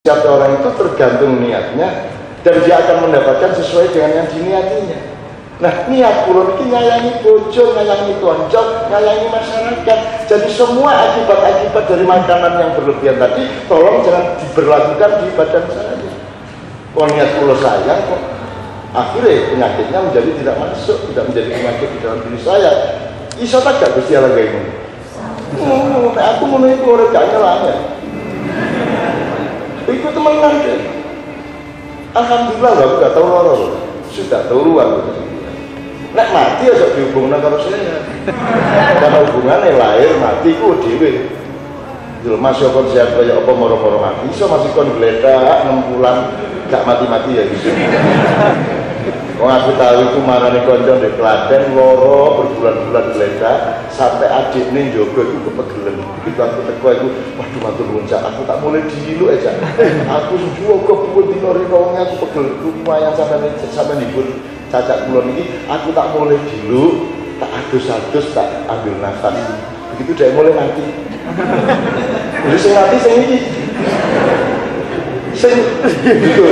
Setiap orang itu tergantung niatnya, dan dia akan mendapatkan sesuai dengan yang diniatinya. Nah, niat kula niki nyayangi bojo, nyayangi konco, nyayangi masyarakat. Jadi semua akibat-akibat dari makanan yang berlebihan tadi tolong jangan diberlakukan di badan saya. Kok niat kula sayang kok akhirnya penyakitnya menjadi tidak masuk, tidak menjadi penyakit di dalam diri saya. Iso tak gak Gusti Allah kayak ini? Aku ngono iku ora gak nyelanya. Itu temenan deh. Alhamdulillah aku gak tahu loro, sudah tahu luar. Nek mati ya dihubungkan karo saya. Karena hubungannya lahir mati ku dhewe. Jelema yo kon sehat kaya apa moro-moro mati. Iso masih kon gledak 6 bulan gak mati-mati ya gitu. Wong aku tahu itu marane konco di Klaten loro berbulan-bulan gledak sampai adiknya njogo itu kepegelen. Begitu aku teko iku, waduh matur nuwun Cak, aku tak boleh dilu aja. Aku sujuh kok buat dino rino aku pegel lumayan sampai nibur cacak kula niki, aku tak boleh dilu, tak adus-adus tak ambil nafas. Begitu dia mulai mati. Jadi sing mati sing iki. Sing gitu.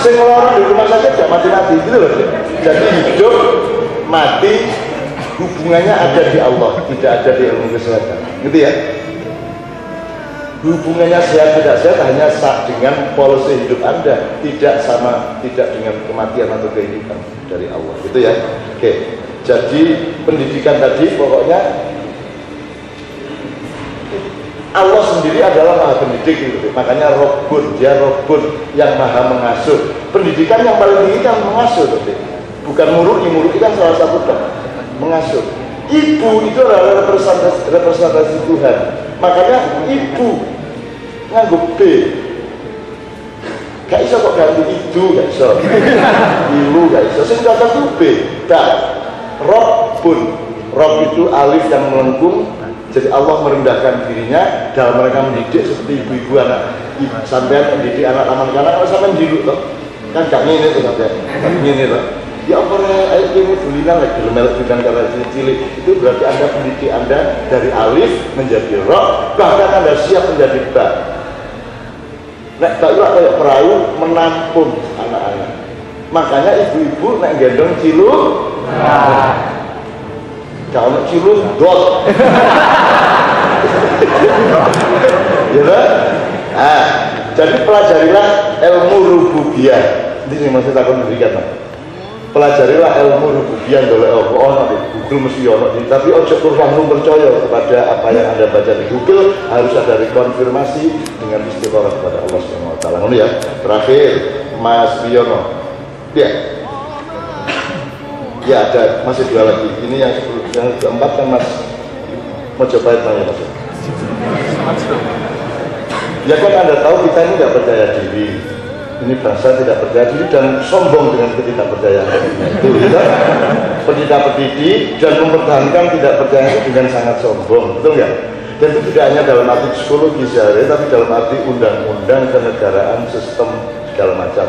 Sing loro di rumah sakit gak mati-mati gitu loh. Jadi hidup mati hubungannya ada di Allah, tidak ada di ilmu kesehatan. Gitu ya. Hubungannya sehat tidak sehat hanya dengan polisi hidup Anda, tidak dengan kematian atau kehidupan dari Allah. Gitu ya. Oke. Jadi pendidikan tadi pokoknya Allah sendiri adalah maha pendidik gitu. Makanya Rabbun, dia Rabbun yang maha mengasuh. Pendidikan yang paling tinggi kan mengasuh gitu. Bukan murui kan salah satu dong. Mengasuh. Ibu itu adalah representasi Tuhan. Makanya ibu nganggo B. Gak iso kok ganti itu, gak iso. Ibu gak iso. Sing cocok itu B. Rabbun. Rabb itu alif yang melengkung. Jadi Allah merendahkan dirinya dalam mereka mendidik seperti ibu-ibu anak sampean mendidik anak anak-anak kalau sampean diluk toh kan gak ngene tuh sampean ngene toh ya ampun ayo ini bulinan lagi melek dengan kata cilik itu berarti Anda mendidik Anda dari alif menjadi ra bahkan Anda siap menjadi ba. Nek tak kayak perahu menampung anak-anak makanya ibu-ibu nek gendong ciluk kalau ciluk dot ya kan? Nah, jadi pelajarilah ilmu rububiyah. Ini maksud aku berikan. Pelajarilah ilmu rububiyah oleh Allah. Google mesti ono, tapi ojo kurang percaya kepada apa yang Anda baca di Google, harus ada rekonfirmasi dengan istiqomah kepada Allah Subhanahu wa taala. Ngono ya. Terakhir, Mas Biono. Ya. Ya ada masih 2 lagi. Ini yang keempat kan Mas Mojopahit nanya Mas. Ya kan Anda tahu kita ini tidak percaya diri. Ini bangsa tidak percaya diri dan sombong dengan ketidakpercayaan itu ya. Pendidik pendidik dan mempertahankan tidak percaya itu dengan sangat sombong, betul nggak? Dan itu tidak hanya dalam arti psikologi sehari, tapi dalam arti undang-undang kenegaraan, sistem segala macam.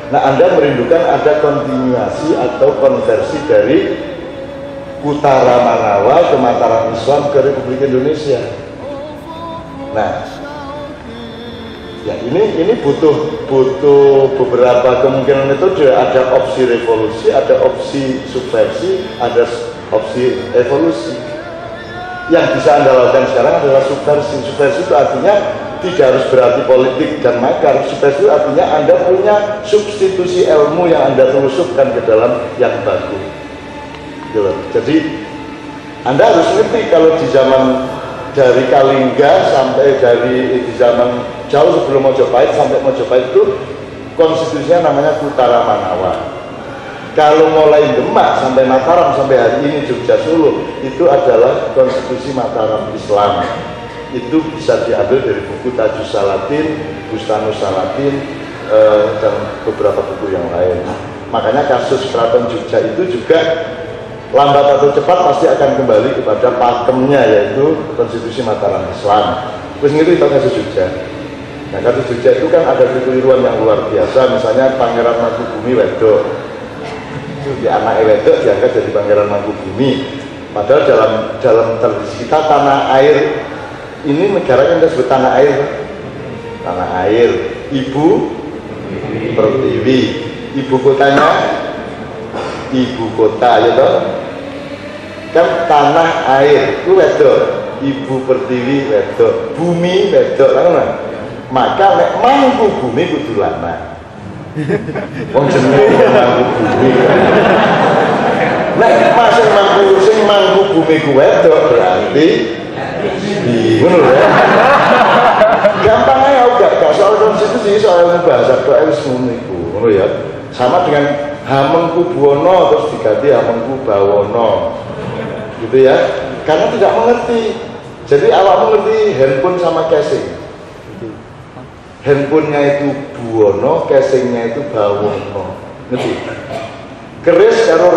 Nah, Anda merindukan ada kontinuasi atau konversi dari Utara Manawa ke Mataram Islam ke Republik Indonesia. Nah, ya ini butuh beberapa kemungkinan metode. Ada opsi revolusi, ada opsi subversi, ada opsi evolusi. Yang bisa Anda lakukan sekarang adalah subversi. Subversi itu artinya tidak harus berarti politik dan makar. Subversi itu artinya Anda punya substitusi ilmu yang Anda telusupkan ke dalam yang baku. Jadi Anda harus ngerti kalau di zaman dari Kalingga sampai di zaman jauh sebelum Mojopahit sampai Mojopahit itu konstitusinya namanya Utara Manawa. Kalau mulai Demak sampai Mataram sampai hari ini Jogja Solo itu adalah konstitusi Mataram Islam. Itu bisa diambil dari buku Tajus Salatin, Bustanus Salatin, dan beberapa buku yang lain. Makanya kasus Keraton Jogja itu juga lambat atau cepat pasti akan kembali kepada pakemnya, yaitu konstitusi Mataram Islam. Terus itu kasus Jogja. Nah, kasus Jogja itu kan ada kekeliruan yang luar biasa. Misalnya Pangeran Mangkubumi wedok, di anak wedok diangkat jadi Pangeran Mangkubumi. Padahal dalam tradisi kita tanah air Ini negara yang kita sebut tanah air. Tanah air. Ibu Pertiwi. Ibu kotanya ibu kota, ya toh? Kan tanah air itu wedok. Ibu Pertiwi wedok. Bumi wedok, kan? Maka nek mangku bumi kudu lanang. Wong jenenge mangku bumi. Nek masing mangku bumi ku wedok berarti ngono ya. Gampang aja gak soal konstitusi, soal bahasa tok wis ngono ya. Sama dengan Hamengku Buwono terus diganti Hamengku Bawono. Gitu ya. Karena tidak mengerti. Jadi awak mengerti handphone sama casing. Handphonenya itu Buwono, casingnya itu Bawono. Ngerti? Keris karo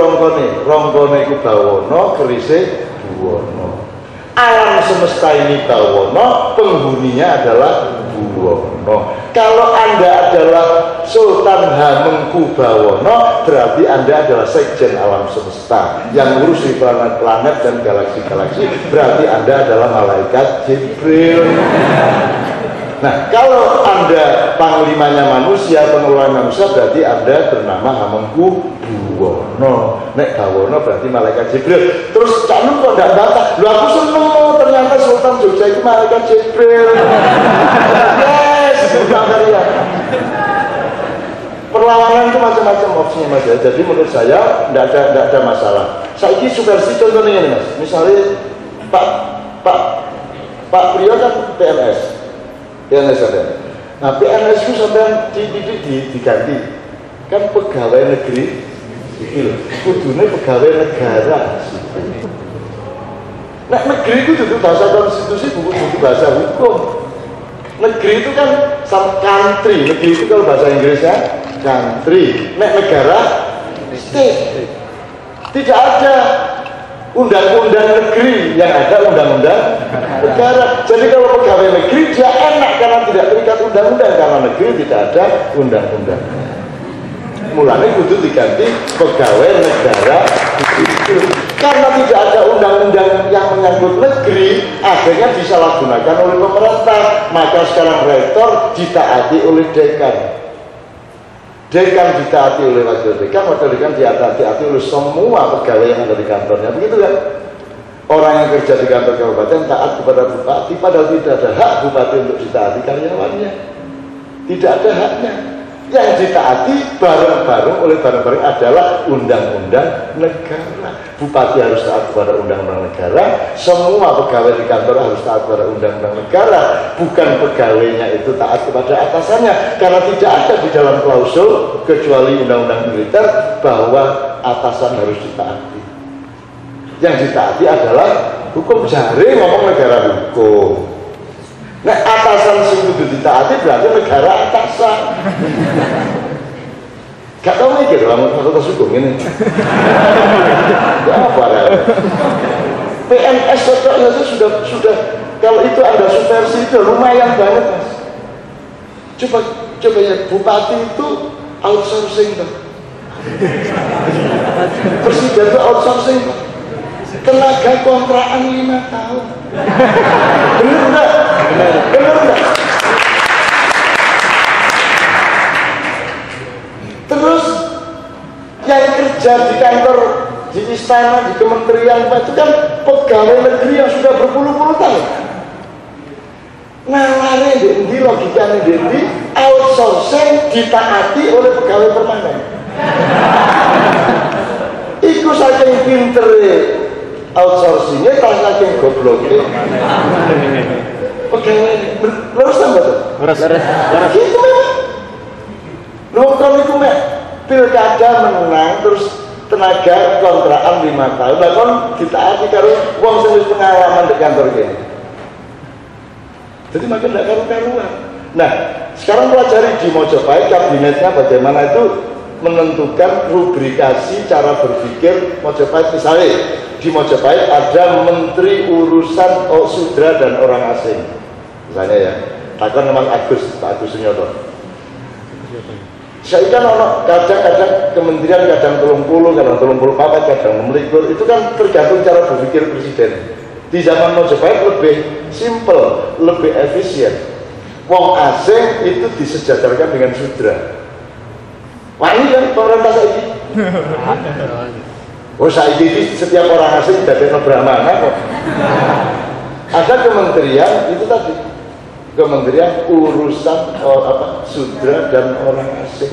rongkone itu Bawono, kerisnya Buwono. Alam semesta ini Bawono, penghuninya adalah Buwono. Kalau Anda adalah Sultan Hamengku Bawono, berarti Anda adalah sekjen alam semesta yang ngurusi planet-planet dan galaksi-galaksi. Berarti Anda adalah malaikat Jibril. Nah, kalau Anda panglimanya manusia, pengelola manusia, berarti Anda bernama Hamengku Buwono. Nek Bawono berarti malaikat Jibril. Terus Cak Nun kok tidak bantah? Lu aku seneng, ternyata Sultan Jogja itu malaikat Jibril. Yes, bukan karya. Perlawanan itu macam-macam opsinya Mas ya. Jadi menurut saya tidak ada masalah. Saya ini subversi contohnya ini Mas. Misalnya Pak Priyo kan PNS. PNS ada. Nah PNS itu sampai diganti kan pegawai negeri sipil, kudunya pegawai negara. Nah negeri itu butuh bahasa konstitusi, butuh bahasa hukum. Negeri itu kan sama country, negeri itu kalau bahasa Inggrisnya country. Nah negara state. Tidak ada undang-undang negeri, yang ada undang-undang negara. Jadi kalau pegawai negeri dia enak karena tidak terikat undang-undang, karena negeri tidak ada undang-undang. Mulanya kudu diganti pegawai negara itu. Karena tidak ada undang-undang yang menyangkut negeri, akhirnya disalahgunakan oleh pemerintah. Maka sekarang rektor ditaati oleh dekan. Dekan ditaati oleh wakil dekan ditaati oleh semua pegawai yang ada di kantornya. Begitu kan? Orang yang kerja di kantor kabupaten taat kepada bupati, padahal tidak ada hak bupati untuk ditaati karyawannya. Tidak ada haknya. Yang ditaati bareng-bareng adalah undang-undang negara. Bupati harus taat kepada undang-undang negara. Semua pegawai di kantor harus taat kepada undang-undang negara. Bukan pegawainya itu taat kepada atasannya. Karena tidak ada di dalam klausul kecuali undang-undang militer bahwa atasan harus ditaati. Yang ditaati adalah hukum. Jari ngomong negara hukum. Nah atasan sing kudu ditaati berarti negara atasan. Gak tau mikir lah fakultas hukum ini. Ya apa ya? PNS saja sudah kalau itu Anda subversi itu lumayan banget Mas. Coba ya bupati itu outsourcing tuh. Presiden itu outsourcing tuh. Tenaga kontrakan 5 tahun. Bener enggak? Bener enggak? Terus yang kerja di kantor, di istana, di kementerian itu kan pegawai negeri yang sudah berpuluh-puluh tahun. Ngalare di logikanya di outsourcing ditaati oleh pegawai permanen. Iku saking pinter outsourcingnya tak saking gobloknya. Pegawai lurus tambah tuh. Lurus. Gitu memang. Nonton itu mek pilkada menang terus tenaga kontrakan 5 tahun. Lah kon ditaati karo wong sing wis pengalaman di kantor kene. Jadi makin tidak karu-karuan. Nah, sekarang pelajari di Mojopahit kabinetnya bagaimana itu menentukan rubrikasi cara berpikir Mojopahit. Misalnya di Mojopahit ada Menteri Urusan Sudra dan Orang Asing. Misalnya ya, takkan memang Pak Agus Sunyoto. Saya kan kadang-kadang kementerian kadang 30, kadang 34, kadang 64, itu kan tergantung cara berpikir presiden. Di zaman Majapahit lebih simple, lebih efisien. Wong asing itu disejajarkan dengan sudra. Wah ini kan pemerintah saiki. Oh saiki setiap orang asing dari Brahmana kok. Ada kementerian itu tadi, kementerian urusan sudra dan orang asing.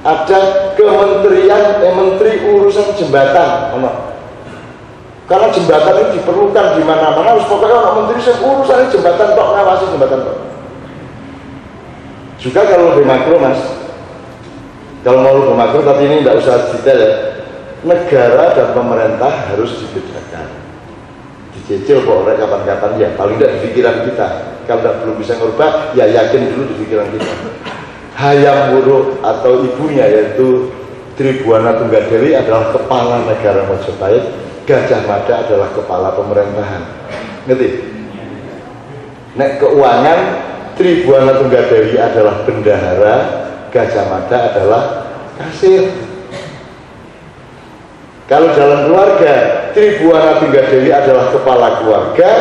Ada kementerian menteri urusan jembatan, karena jembatan ini diperlukan di mana-mana, harus pokoknya orang menteri yang urusan jembatan tok, ngawasi jembatan tok. Juga kalau lebih makro mas, kalau mau lebih makro, tapi ini tidak usah detail ya. Negara dan pemerintah harus dibedakan. Dicicil kok oleh kapan-kapan ya, paling tidak di pikiran kita. Kalau belum bisa ngubah, ya yakin dulu di pikiran kita. Hayam Wuruk atau ibunya yaitu Tribuana Tunggadewi adalah kepala negara Majapahit, Gajah Mada adalah kepala pemerintahan. Ngerti? Nek keuangan, Tribuana Tunggadewi adalah bendahara, Gajah Mada adalah kasir. Kalau dalam keluarga, Tribuana Tunggadewi adalah kepala keluarga,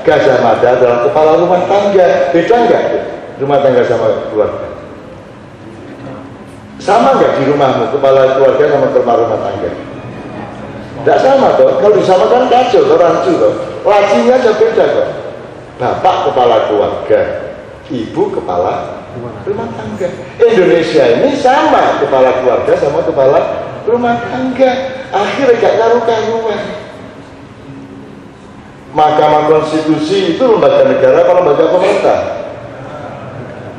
Gajah Mada adalah kepala rumah tangga. Beda enggak rumah tangga sama keluarga? Sama enggak di rumahmu kepala keluarga sama kepala rumah tangga? Tidak sama toh. Kalau disamakan kacau atau rancu toh. Lacinya aja beda kok. Bapak kepala keluarga, ibu kepala rumah tangga. Indonesia ini sama kepala keluarga sama kepala rumah tangga. Akhirnya gak karu-karuan. Mahkamah Konstitusi itu lembaga negara atau lembaga pemerintah?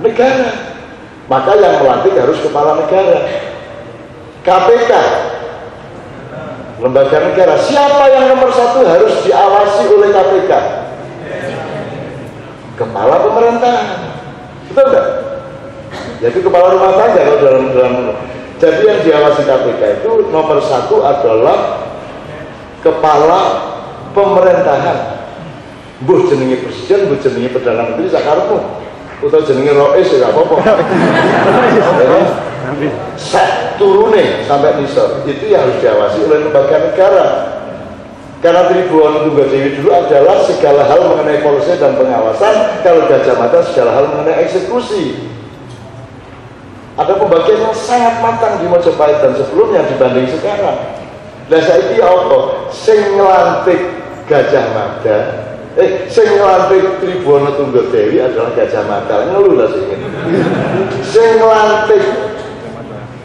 Negara. Maka yang melantik harus kepala negara. KPK lembaga negara. Siapa yang nomor satu harus diawasi oleh KPK? Kepala pemerintahan. Betul enggak? Jadi kepala rumah tangga kalau dalam. Jadi yang diawasi KPK itu nomor satu adalah kepala pemerintahan. Mbuh jenenge presiden, mbuh jenenge perdana menteri sakarepmu. Atau jenenge Rois ya gak apa-apa. Set turune sampai nisor itu yang harus diawasi oleh lembaga negara. Karena Tribuana Tunggadewi dulu adalah segala hal mengenai polisi dan pengawasan, kalau Gajah Mada segala hal mengenai eksekusi. Ada pembagian yang sangat matang di Majapahit dan sebelumnya dibanding sekarang. Lah saiki apa? Sing nglantik Gajah Mada, sing nglantik Tribuana Tunggadewi adalah Gajah Mada. Ngeluh lah sing ini. Sing nglantik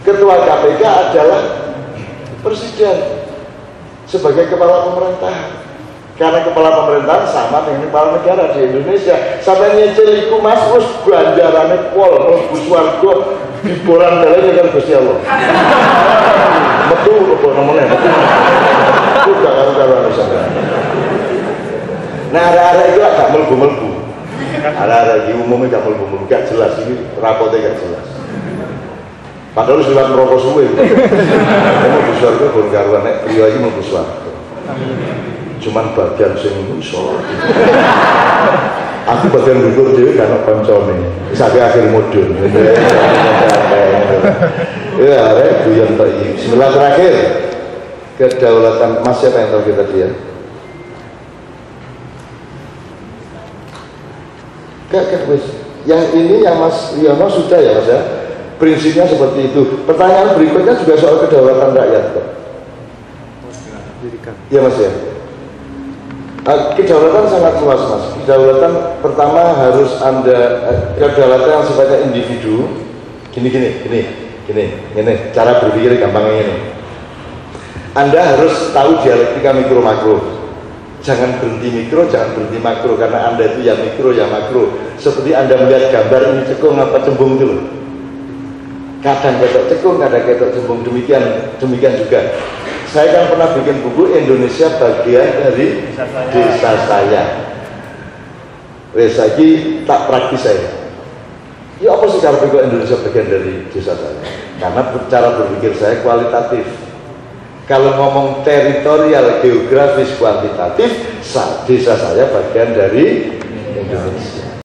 ketua KPK adalah presiden sebagai kepala pemerintahan. Karena kepala pemerintahan sama dengan kepala negara di Indonesia. Sampai nyicil iku Mas wis ganjarane pol mlebu swarga diboran dalane kan Gusti Allah. Metu opo namanya? Metu. Itu gak karo-karo sampean. Nah, arah-arah itu gak mlebu-mlebu. Arah-arah iki umumnya gak mlebu-mlebu, gak jelas ini rapotnya gak jelas. Padahal sudah merokok suwe. Kamu besar ke bon karuan nek priyo iki mlebu swarga. Cuman bagian sing iso. Aku bagian dhuwur dhewe gak ono kancane. Sampai akhir mudun. Ya, rek guyon tok iki. Bismillah terakhir. Kedaulatan Mas siapa yang tahu kita dia? Gak wis. Yang ini yang Mas Riono sudah ya Mas ya. Prinsipnya seperti itu. Pertanyaan berikutnya juga soal kedaulatan rakyat kok. Iya Mas ya. Kedaulatan sangat luas Mas. Kedaulatan pertama harus kedaulatan yang sifatnya individu. Gini. Cara berpikir gampangnya ini. Anda harus tahu dialektika mikro makro. Jangan berhenti mikro, jangan berhenti makro, karena Anda itu ya mikro ya makro. Seperti Anda melihat gambar ini cekung apa cembung itu. Kadang ketok cekung, kadang ketok cembung, demikian juga. Saya kan pernah bikin buku Indonesia bagian dari desa saya. Lagi tak praktis saya. Ya apa sih cara berpikir Indonesia bagian dari desa saya? Karena cara berpikir saya kualitatif. Kalau ngomong teritorial, geografis, kuantitatif, desa saya bagian dari Indonesia.